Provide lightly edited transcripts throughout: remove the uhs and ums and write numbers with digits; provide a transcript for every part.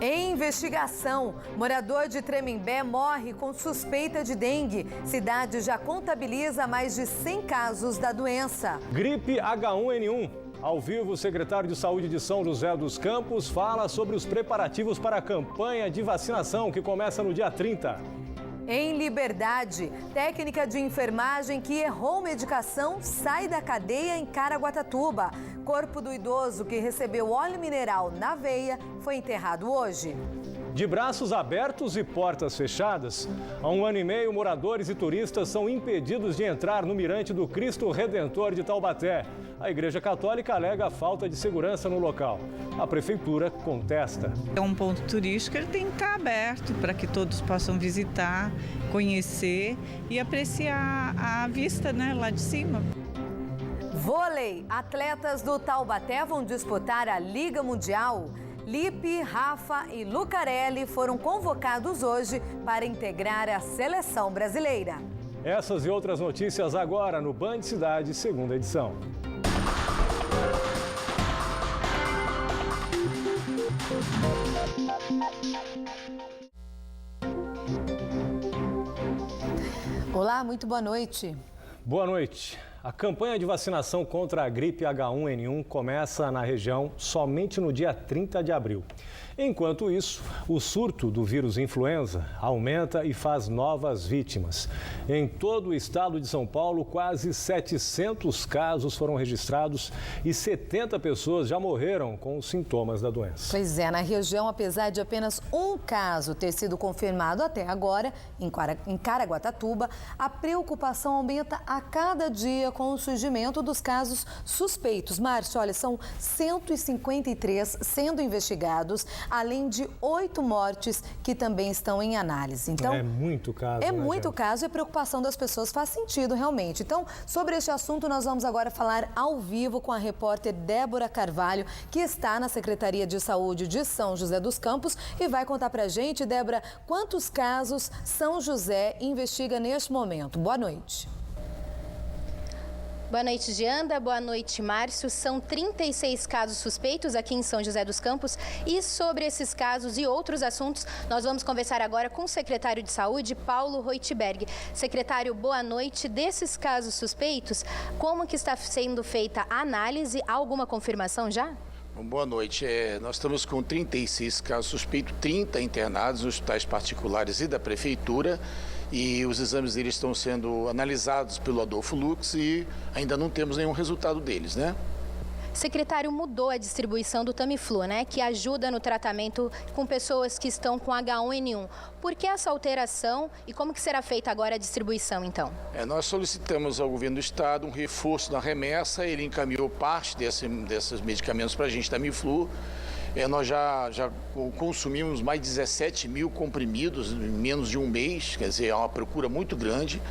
Em investigação, morador de Tremembé morre com suspeita de dengue. Cidade já contabiliza mais de 100 casos da doença. Gripe H1N1. Ao vivo, o secretário de Saúde de São José dos Campos fala sobre os preparativos para a campanha de vacinação que começa no dia 30. Em Liberdade, técnica de enfermagem que errou medicação sai da cadeia em Caraguatatuba. Corpo do idoso que recebeu óleo mineral na veia foi enterrado hoje. De braços abertos e portas fechadas, há 1 ano e meio, moradores e turistas são impedidos de entrar no Mirante do Cristo Redentor de Taubaté. A Igreja Católica alega a falta de segurança no local. A Prefeitura contesta. É um ponto turístico, ele tem que estar aberto para que todos possam visitar, conhecer e apreciar a vista, né, lá de cima. Vôlei. Atletas do Taubaté vão disputar a Liga Mundial. Lipe, Rafa e Lucarelli foram convocados hoje para integrar a seleção brasileira. Essas e outras notícias agora no Band Cidade, segunda edição. Olá, muito boa noite. Boa noite. A campanha de vacinação contra a gripe H1N1 começa na região somente no dia 30 de abril. Enquanto isso, o surto do vírus influenza aumenta e faz novas vítimas. Em todo o estado de São Paulo, quase 700 casos foram registrados e 70 pessoas já morreram com os sintomas da doença. Pois é, na região, apesar de apenas um caso ter sido confirmado até agora, em Caraguatatuba, a preocupação aumenta a cada dia com o surgimento dos casos suspeitos. Márcio, olha, são 153 sendo investigados, além de 8 mortes que também estão em análise. Então, é muito caso. É muito caso e a preocupação das pessoas faz sentido realmente. Então, sobre este assunto, nós vamos agora falar ao vivo com a repórter Débora Carvalho, que está na Secretaria de Saúde de São José dos Campos e vai contar pra gente, Débora, quantos casos São José investiga neste momento. Boa noite. Boa noite, Gianda. Boa noite, Márcio. São 36 casos suspeitos aqui em São José dos Campos e sobre esses casos e outros assuntos, nós vamos conversar agora com o secretário de Saúde, Paulo Roitberg. Secretário, boa noite. Desses casos suspeitos, como que está sendo feita a análise? Há alguma confirmação já? Boa noite. Nós estamos com 36 casos suspeitos, 30 internados nos hospitais particulares e da Prefeitura. E os exames deles estão sendo analisados pelo Adolfo Lux e ainda não temos nenhum resultado deles, né? Secretário, mudou a distribuição do Tamiflu, né? Que ajuda no tratamento com pessoas que estão com H1N1. Por que essa alteração e como que será feita agora a distribuição, então? Nós solicitamos ao governo do estado um reforço na remessa, ele encaminhou parte desses medicamentos para a gente, Tamiflu. Nós já consumimos mais de 17 mil comprimidos em menos de um mês, quer dizer, é uma procura muito grande.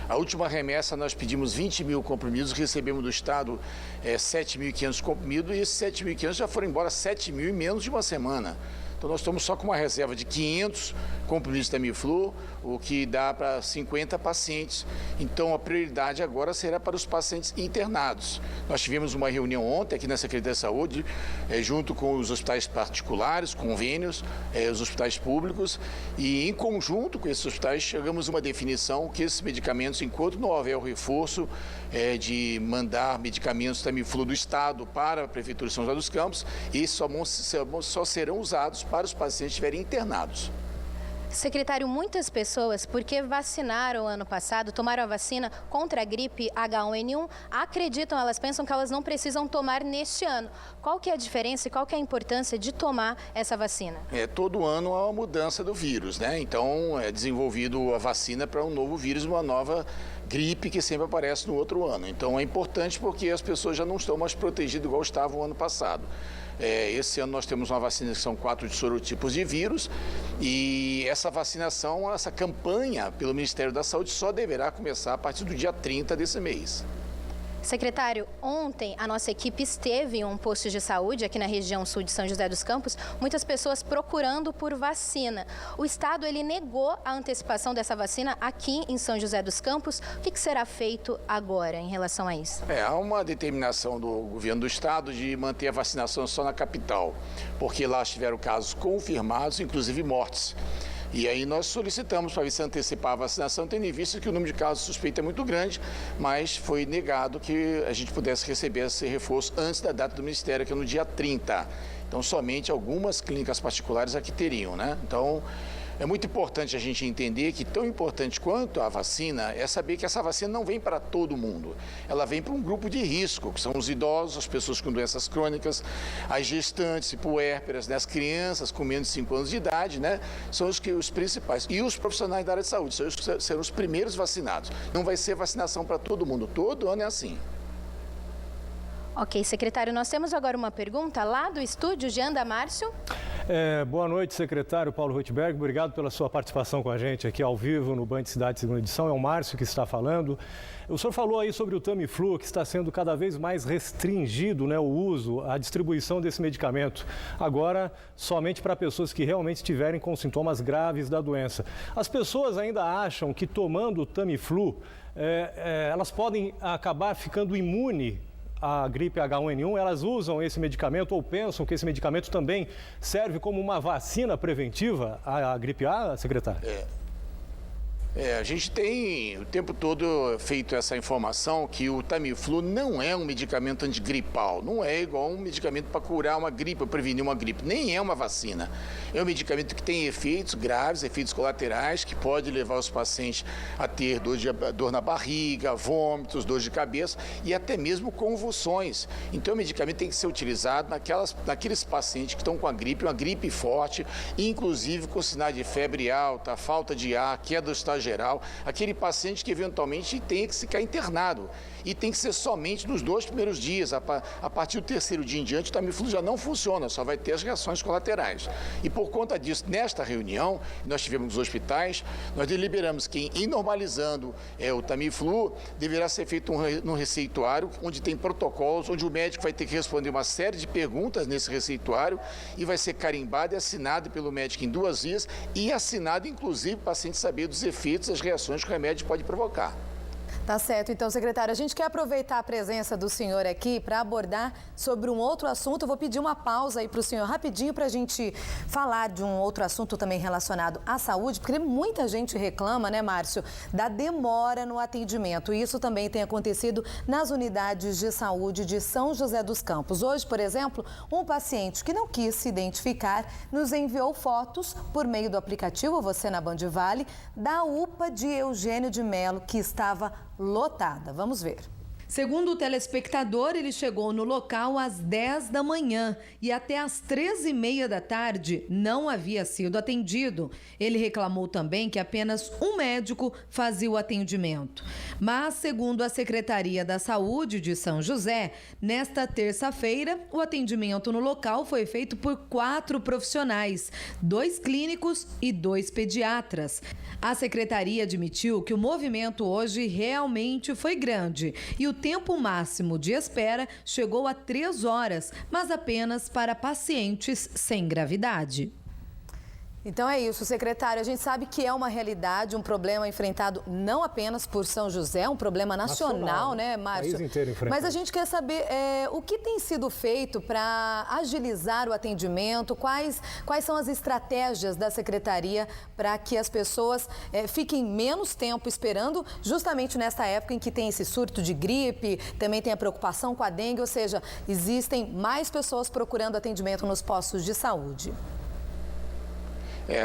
A última remessa nós pedimos 20 mil comprimidos, recebemos do estado 7.500 comprimidos e esses 7.500 já foram embora 7 mil em menos de uma semana. Então nós estamos só com uma reserva de 500 comprimidos de Tamiflu, o que dá para 50 pacientes. Então a prioridade agora será para os pacientes internados. Nós tivemos uma reunião ontem aqui na Secretaria de Saúde, junto com os hospitais particulares, convênios, os hospitais públicos, e em conjunto com esses hospitais chegamos a uma definição que esses medicamentos, enquanto não houver o reforço de mandar medicamentos Tamiflu do Estado para a Prefeitura de São José dos Campos, esses só serão usados para os pacientes que estiverem internados. Secretário, muitas pessoas, porque vacinaram ano passado, tomaram a vacina contra a gripe H1N1, acreditam, elas pensam que elas não precisam tomar neste ano. Qual que é a diferença e qual que é a importância de tomar essa vacina? Todo ano há uma mudança do vírus, né? Então é desenvolvido a vacina para um novo vírus, uma nova gripe que sempre aparece no outro ano. Então é importante porque as pessoas já não estão mais protegidas igual estavam o ano passado. Esse ano nós temos uma vacina que são 4 sorotipos de vírus e essa vacinação, essa campanha pelo Ministério da Saúde só deverá começar a partir do dia 30 desse mês. Secretário, ontem a nossa equipe esteve em um posto de saúde aqui na região sul de São José dos Campos, muitas pessoas procurando por vacina. O Estado, ele negou a antecipação dessa vacina aqui em São José dos Campos. O que será feito agora em relação a isso? Há uma determinação do governo do Estado de manter a vacinação só na capital, porque lá tiveram casos confirmados, inclusive mortes. E aí nós solicitamos para ver se antecipar a vacinação, tendo em vista que o número de casos suspeitos é muito grande, mas foi negado que a gente pudesse receber esse reforço antes da data do Ministério, que é no dia 30. Então, somente algumas clínicas particulares aqui teriam, né? Então, é muito importante a gente entender que tão importante quanto a vacina é saber que essa vacina não vem para todo mundo. Ela vem para um grupo de risco, que são os idosos, as pessoas com doenças crônicas, as gestantes, puérperas, né? As crianças com menos de 5 anos de idade, né? São os principais. E os profissionais da área de saúde, serão os primeiros vacinados. Não vai ser vacinação para todo mundo. Todo ano é assim. Ok, secretário, nós temos agora uma pergunta lá do estúdio, Jean Márcio. Boa noite, secretário Paulo Roitberg. Obrigado pela sua participação com a gente aqui ao vivo no Band Cidade segunda edição. É o Márcio que está falando. O senhor falou aí sobre o Tamiflu, que está sendo cada vez mais restringido, né, o uso, a distribuição desse medicamento. Agora, somente para pessoas que realmente estiverem com sintomas graves da doença. As pessoas ainda acham que tomando o Tamiflu, elas podem acabar ficando imunes a gripe H1N1, elas usam esse medicamento ou pensam que esse medicamento também serve como uma vacina preventiva à gripe A, secretário? A gente tem o tempo todo feito essa informação que o Tamiflu não é um medicamento antigripal, não é igual um medicamento para curar uma gripe, ou prevenir uma gripe, nem é uma vacina. É um medicamento que tem efeitos graves, efeitos colaterais, que pode levar os pacientes a ter dor na barriga, vômitos, dor de cabeça e até mesmo convulsões. Então o medicamento tem que ser utilizado naqueles pacientes que estão com a gripe, uma gripe forte, inclusive com sinais de febre alta, falta de ar, queda do estágio geral, aquele paciente que eventualmente tem que ficar internado. E tem que ser somente nos 2 primeiros dias. A partir do 3º dia em diante, o Tamiflu já não funciona, só vai ter as reações colaterais. E por conta disso, nesta reunião, nós tivemos nos hospitais, nós deliberamos que, em normalizando o Tamiflu, deverá ser feito um receituário, onde tem protocolos, onde o médico vai ter que responder uma série de perguntas nesse receituário e vai ser carimbado e assinado pelo médico em 2 dias e assinado, inclusive, para o paciente saber dos efeitos, as reações que o remédio pode provocar. Tá certo. Então, secretário, a gente quer aproveitar a presença do senhor aqui para abordar sobre um outro assunto. Eu vou pedir uma pausa aí para o senhor rapidinho para a gente falar de um outro assunto também relacionado à saúde, porque muita gente reclama, né, Márcio, da demora no atendimento. E isso também tem acontecido nas unidades de saúde de São José dos Campos. Hoje, por exemplo, um paciente que não quis se identificar nos enviou fotos por meio do aplicativo Você na Band Vale da UPA de Eugênio de Melo, que estava lotada. Vamos ver. Segundo o telespectador, ele chegou no local às 10 da manhã e até às 13h30 da tarde não havia sido atendido. Ele reclamou também que apenas um médico fazia o atendimento. Mas, segundo a Secretaria da Saúde de São José, nesta terça-feira, o atendimento no local foi feito por 4 profissionais, 2 clínicos e 2 pediatras. A secretaria admitiu que o movimento hoje realmente foi grande e o tempo máximo de espera chegou a 3 horas, mas apenas para pacientes sem gravidade. Então é isso, secretário. A gente sabe que é uma realidade, um problema enfrentado não apenas por São José, um problema nacional, né, Márcio? País inteiro enfrenta. Mas a gente quer saber o que tem sido feito para agilizar o atendimento, quais são as estratégias da secretaria para que as pessoas fiquem menos tempo esperando, justamente nessa época em que tem esse surto de gripe, também tem a preocupação com a dengue, ou seja, existem mais pessoas procurando atendimento nos postos de saúde.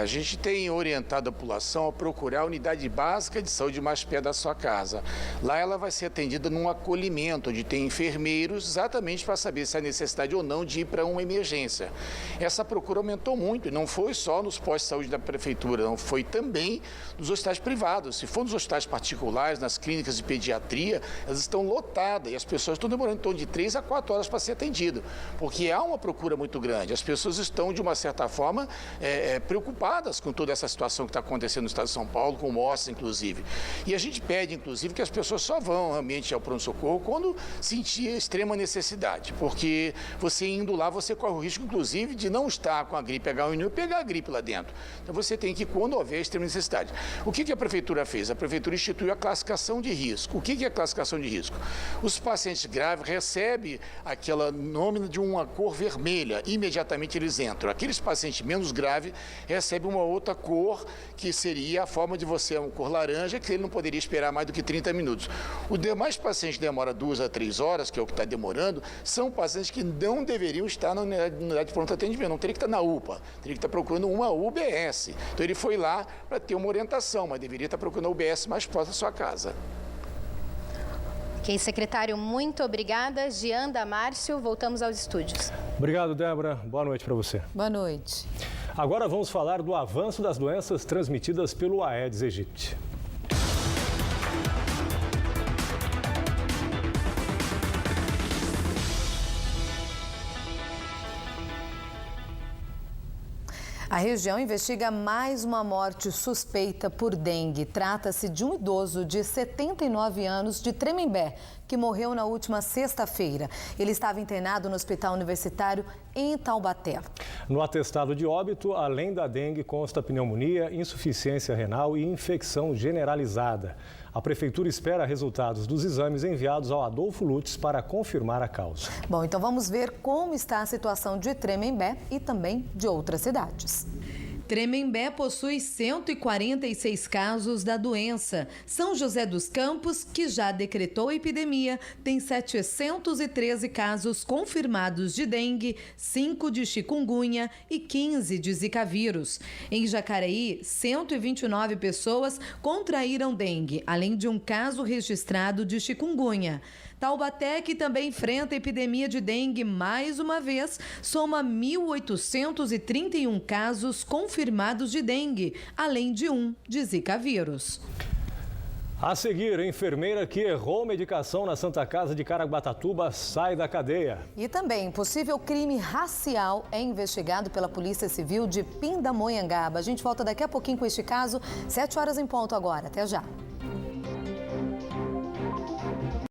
A gente tem orientado a população a procurar a unidade básica de saúde mais perto da sua casa. Lá ela vai ser atendida num acolhimento, onde tem enfermeiros, exatamente para saber se há necessidade ou não de ir para uma emergência. Essa procura aumentou muito, e não foi só nos postos de saúde da prefeitura, não foi também nos hospitais privados. Se for nos hospitais particulares, nas clínicas de pediatria, elas estão lotadas e as pessoas estão demorando em torno de 3 a 4 horas para ser atendido, porque há uma procura muito grande. As pessoas estão, de uma certa forma, preocupadas preocupadas com toda essa situação que está acontecendo no estado de São Paulo, com mortes, inclusive. E a gente pede, inclusive, que as pessoas só vão realmente ao pronto-socorro quando sentir extrema necessidade, porque você indo lá, você corre o risco, inclusive, de não estar com a gripe H1N1 e pegar a gripe lá dentro. Então, você tem que ir quando houver extrema necessidade. O que a Prefeitura fez? A Prefeitura instituiu a classificação de risco. O que é a classificação de risco? Os pacientes graves recebem aquela nome de uma cor vermelha, imediatamente eles entram. Aqueles pacientes menos graves recebem uma outra cor, que seria a forma de você, uma cor laranja, que ele não poderia esperar mais do que 30 minutos. Os demais pacientes demora 2 a 3 horas, que é o que está demorando, são pacientes que não deveriam estar na unidade de pronto atendimento, não teria que estar na UPA, teria que estar procurando uma UBS. Então ele foi lá para ter uma orientação, mas deveria estar procurando a UBS mais próxima da sua casa. Ok, secretário, muito obrigada. Jean Damárcio, voltamos aos estúdios. Obrigado, Débora. Boa noite para você. Boa noite. Agora vamos falar do avanço das doenças transmitidas pelo Aedes aegypti. A região investiga mais uma morte suspeita por dengue. Trata-se de um idoso de 79 anos de Tremembé, que morreu na última sexta-feira. Ele estava internado no Hospital Universitário em Taubaté. No atestado de óbito, além da dengue, consta pneumonia, insuficiência renal e infecção generalizada. A Prefeitura espera resultados dos exames enviados ao Adolfo Lutz para confirmar a causa. Bom, então vamos ver como está a situação de Tremembé e também de outras cidades. Tremembé possui 146 casos da doença. São José dos Campos, que já decretou a epidemia, tem 713 casos confirmados de dengue, 5 de chikungunya e 15 de zika vírus. Em Jacareí, 129 pessoas contraíram dengue, além de um caso registrado de chikungunya. Taubaté, que também enfrenta a epidemia de dengue mais uma vez, soma 1.831 casos confirmados de dengue, além de um de zika vírus. A seguir, a enfermeira que errou medicação na Santa Casa de Caraguatatuba sai da cadeia. E também, possível crime racial é investigado pela Polícia Civil de Pindamonhangaba. A gente volta daqui a pouquinho com este caso, 7 horas em ponto agora. Até já.